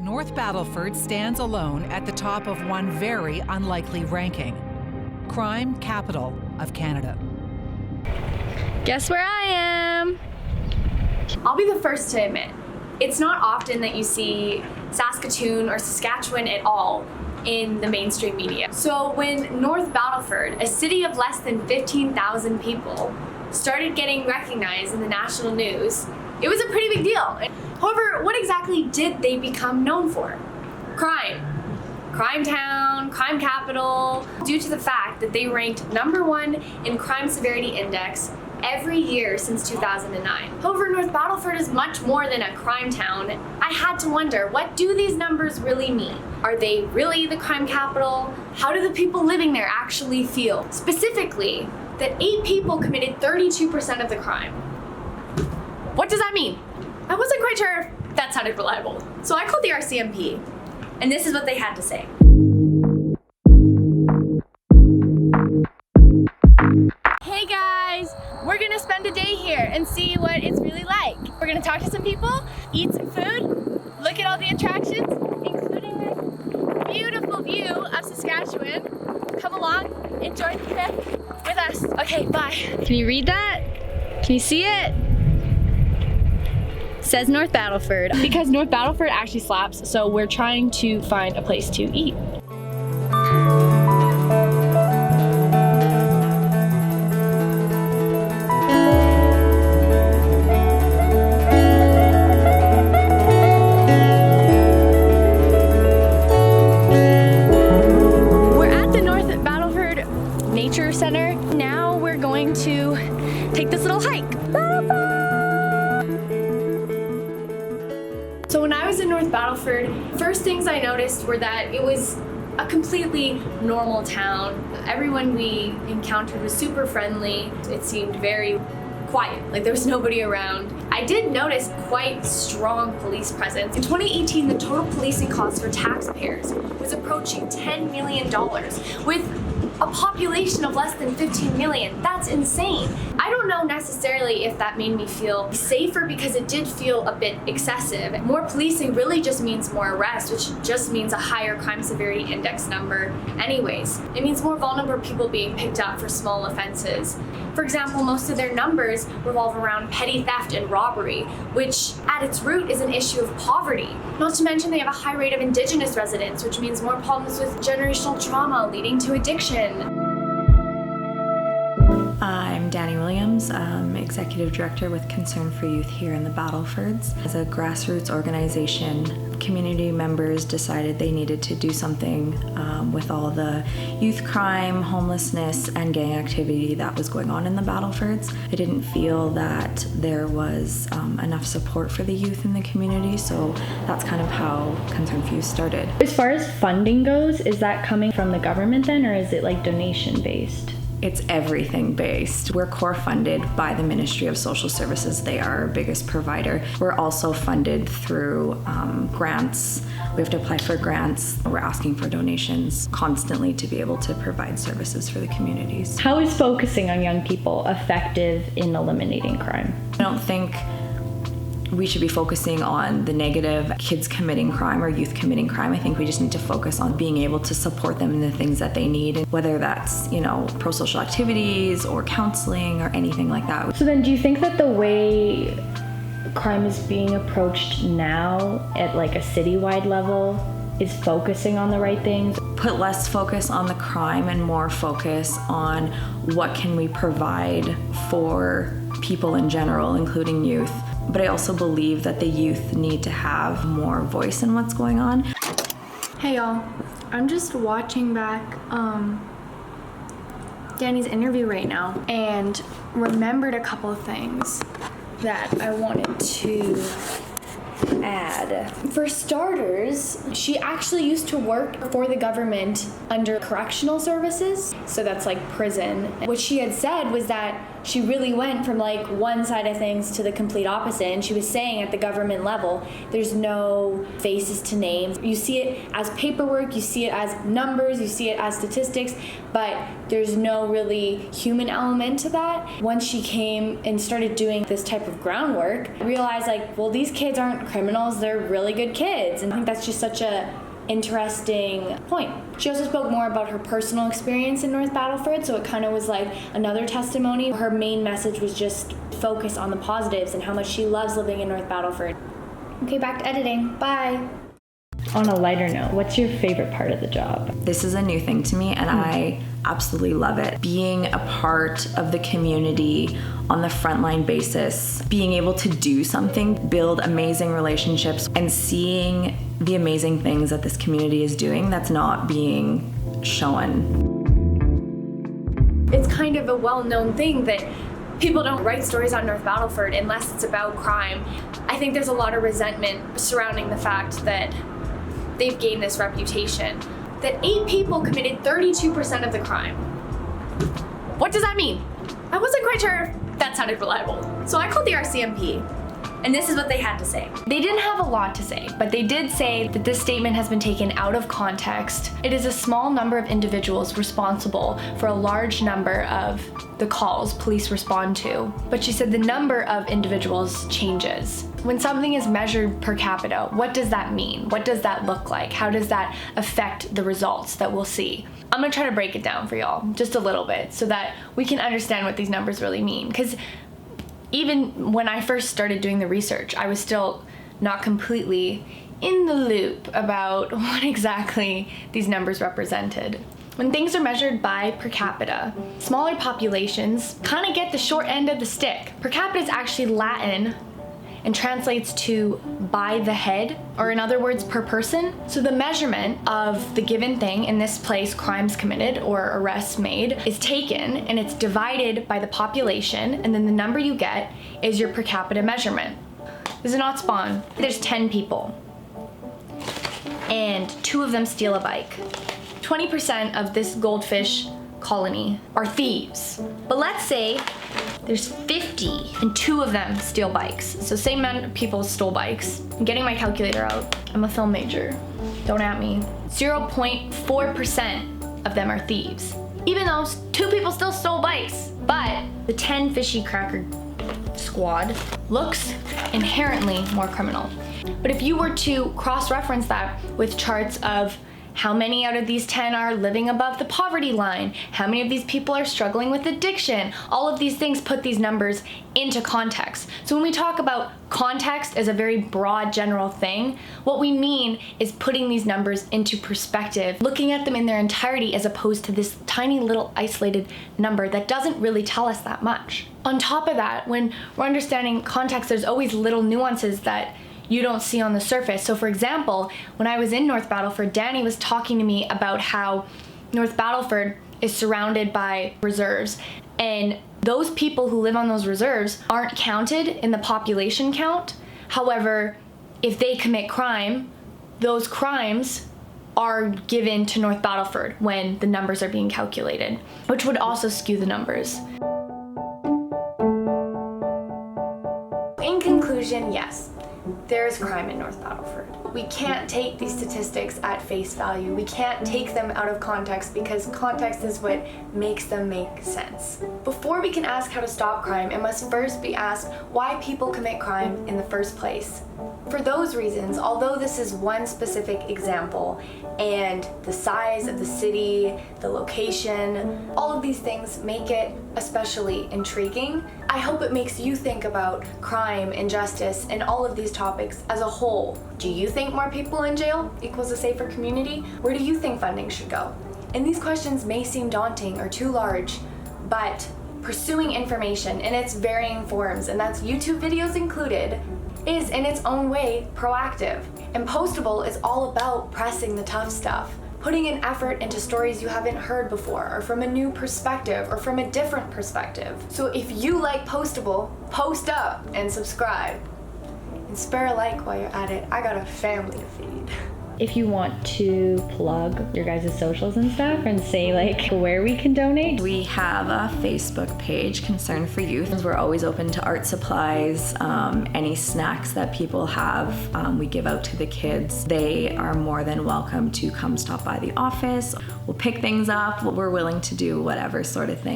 North Battleford stands alone at the top of one very unlikely ranking: crime capital of Canada. Guess where I am? I'll be the first to admit, it's not often that you see Saskatoon or Saskatchewan at all in the mainstream media. So when North Battleford, a city of less than 15,000 people, started getting recognized in the national news, it was a pretty big deal. However, what exactly did they become known for? Crime. Crime town, crime capital, due to the fact that they ranked #1 in crime severity index every year since 2009. However, North Battleford is much more than a crime town. I had to wonder, what do these numbers really mean? Are they really the crime capital? How do the people living there actually feel? Specifically, that 8 people committed 32% of the crime. What does that mean? I wasn't quite sure if that sounded reliable. So I called the RCMP, and this is what they had to say. Hey guys, we're gonna spend a day here and see what it's really like. We're gonna talk to some people, eat some food, look at all the attractions, including this beautiful view of Saskatchewan. Come along, enjoy the trip with us. Okay, bye. Can you read that? Can you see it? Says North Battleford. Because North Battleford actually slaps, so we're trying to find a place to eat. We're at the North Battleford Nature Center. Now we're going to take this little hike. So when I was in North Battleford, first things I noticed were that it was a completely normal town. Everyone we encountered was super friendly. It seemed very quiet, like there was nobody around. I did notice quite strong police presence. In 2018, the total policing cost for taxpayers was approaching $10 million with a population of less than 15 million. That's insane. I don't know necessarily if that made me feel safer, because it did feel a bit excessive. More policing really just means more arrests, which just means a higher crime severity index number anyways. It means more vulnerable people being picked up for small offenses. For example, most of their numbers revolve around petty theft and robbery, which at its root is an issue of poverty. Not to mention they have a high rate of Indigenous residents, which means more problems with generational trauma leading to addiction. I'm Danny Williams, Executive Director with Concern for Youth here in the Battlefords. As a grassroots organization, community members decided they needed to do something with all the youth crime, homelessness, and gang activity that was going on in the Battlefords. I didn't feel that there was enough support for the youth in the community, so that's kind of how Concern for Youth started. As far as funding goes, is that coming from the government then, or is it like donation based? It's everything based. We're core funded by the Ministry of Social Services. They are our biggest provider. We're also funded through grants. We have to apply for grants. We're asking for donations constantly to be able to provide services for the communities. How is focusing on young people effective in eliminating crime? I don't think we should be focusing on the negative kids committing crime or youth committing crime. I think we just need to focus on being able to support them in the things that they need, whether that's, pro-social activities or counseling or anything like that. So then do you think that the way crime is being approached now at like a citywide level is focusing on the right things? Put less focus on the crime and more focus on what can we provide for people in general, including youth. But I also believe that the youth need to have more voice in what's going on. Hey y'all, I'm just watching back Danny's interview right now and remembered a couple of things that I wanted to add. For starters, she actually used to work for the government under correctional services, so that's like prison. What she had said was that she really went from like one side of things to the complete opposite. And she was saying at the government level, there's no faces to names. You see it as paperwork, you see it as numbers, you see it as statistics, but there's no really human element to that. Once she came and started doing this type of groundwork, I realized like, well, these kids aren't criminals, they're really good kids. And I think that's just such a interesting point. She also spoke more about her personal experience in North Battleford, so it kind of was like another testimony. Her main message was just focus on the positives and how much she loves living in North Battleford. Okay, back to editing. Bye. On a lighter note, what's your favorite part of the job? This is a new thing to me, and I absolutely love it. Being a part of the community on the frontline basis, being able to do something, build amazing relationships, and seeing the amazing things that this community is doing that's not being shown. It's kind of a well-known thing that people don't write stories on North Battleford unless it's about crime. I think there's a lot of resentment surrounding the fact that they've gained this reputation. That 8 people committed 32% of the crime. What does that mean? I wasn't quite sure if that sounded reliable. So I called the RCMP, and this is what they had to say. They didn't have a lot to say, but they did say that this statement has been taken out of context. It is a small number of individuals responsible for a large number of the calls police respond to. But she said the number of individuals changes. When something is measured per capita, what does that mean? What does that look like? How does that affect the results that we'll see? I'm gonna try to break it down for y'all just a little bit so that we can understand what these numbers really mean. Because even when I first started doing the research, I was still not completely in the loop about what exactly these numbers represented. When things are measured by per capita, smaller populations kind of get the short end of the stick. Per capita is actually Latin and translates to by the head, or in other words, per person. So the measurement of the given thing, in this place, crimes committed or arrests made, is taken and it's divided by the population, and then the number you get is your per capita measurement. This is not spawn. There's 10 people, and 2 of them steal a bike. 20% of this goldfish colony are thieves. But let's say there's 50 and 2 of them steal bikes. So same amount of people stole bikes. I'm getting my calculator out. I'm a film major. Don't at me. 0.4% of them are thieves. Even though 2 people still stole bikes. But the 10 fishy cracker squad looks inherently more criminal. But if you were to cross-reference that with charts of how many out of these 10 are living above the poverty line? How many of these people are struggling with addiction? All of these things put these numbers into context. So when we talk about context as a very broad general thing, what we mean is putting these numbers into perspective, looking at them in their entirety as opposed to this tiny little isolated number that doesn't really tell us that much. On top of that, when we're understanding context, there's always little nuances that you don't see on the surface. So for example, when I was in North Battleford, Danny was talking to me about how North Battleford is surrounded by reserves, and those people who live on those reserves aren't counted in the population count. However, if they commit crime, those crimes are given to North Battleford when the numbers are being calculated, which would also skew the numbers. In conclusion, yes, there is crime in North Battleford. We can't take these statistics at face value. We can't take them out of context because context is what makes them make sense. Before we can ask how to stop crime, it must first be asked why people commit crime in the first place. For those reasons, although this is one specific example, and the size of the city, the location, all of these things make it especially intriguing, I hope it makes you think about crime, injustice, and all of these topics as a whole. Do you think more people in jail equals a safer community? Where do you think funding should go? And these questions may seem daunting or too large, but pursuing information in its varying forms, and that's YouTube videos included, is in its own way proactive. And Postable is all about pressing the tough stuff, putting an effort into stories you haven't heard before, or from a new perspective, or from a different perspective. So if you like Postable, post up and subscribe. And spare a like while you're at it. I got a family to feed. If you want to plug your guys' socials and stuff and say like where we can donate. We have a Facebook page, Concern for Youth. We're always open to art supplies, any snacks that people have, we give out to the kids. They are more than welcome to come stop by the office. We'll pick things up. We're willing to do whatever sort of thing.